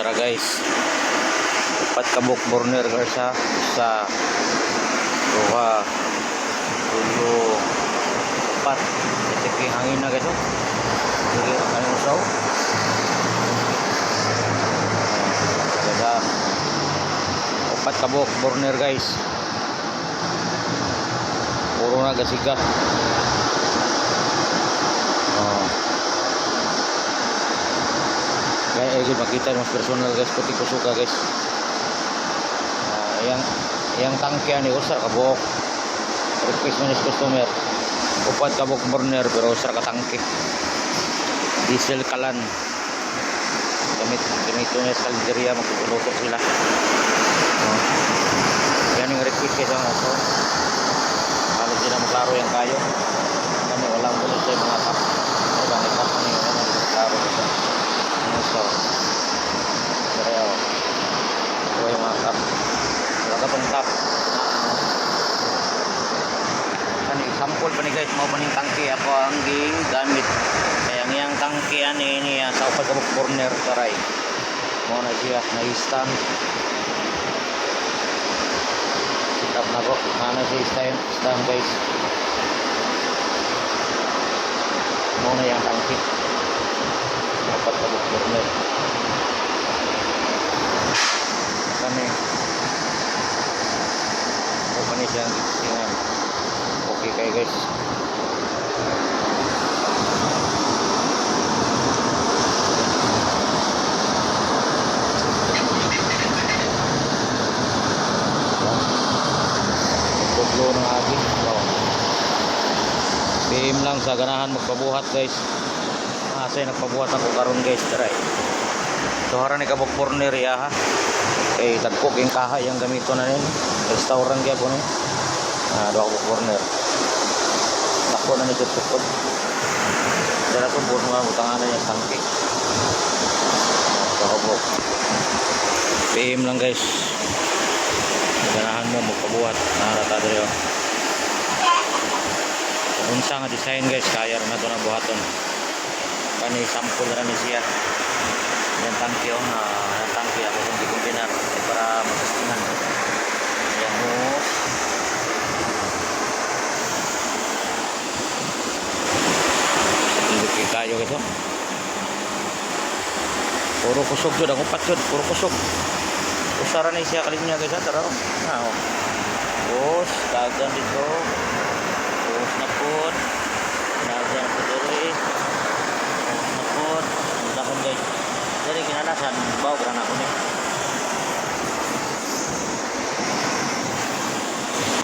Tara guys, upat kabuk burner sa duha tulo upat ito yung hangin na guys. Sige ang usaw upat kabuk burner guys, puro na gasika. Kaya makita mas personal guys, puti ko suka guys. Yang tangke ni usar kabuk request man is customer upat kabuk burner pero usar ka tangke diesel kalan gamit niya sa Algeria, magluto sila. Yan yung request guys ang uso kalau sila maklaro yung kayo kami walang bulot sa mga tap walang ikat na yung maklaro guys. So, pero ito yung mga tap. Wala ka pang tap. Kan example pa ni guys, mau paning tangke ako ang gamit. Kaya ngiyang tangke ani niya sa upat kabuk burner taray. Mo na siya na stand. Tap na ko, mana si stand guys. Mo na yang tangke. Dapat kabuk burner kami apa nih yang dengan oke kayak guys. Boglo ng agi PM lang sa ganahan magpabuhat guys. Asay nagpabuhat ako karon guys. Try suhara ni kabuk burner ya ha. Tagkok yung kahay yung gamito na rin. Restaurant kaya po rin. Dua kabuk burner. Takpo na nito tukod. Dara po buwan mga butangan na yung tangke. Dua kabuk. PM lang guys. Maganahan mo magpabuhat. Nakarata rin yun. Unsa nga design guys. Kaya rin na ito na buhaton. Kani sample rin siya. Yan tangke yung tangke ako kung di kombinar para masastingan. Yan mo hindi kayo gitu. Puro kusog yun, ang upat yun, puro kusog. Usaran na siya kalinya guys. Tara bos dagan dito bos na po dagan po dito bos na po dagan guys. Jadi kinalasan bawa berang aku nih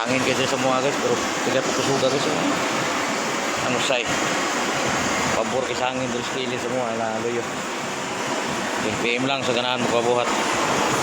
angin gitu semua guys, bro. Tidak suga guys anu say pabor kisah angin terus pilih semua lalu yuk PM lang sa ganahan magpabuhat.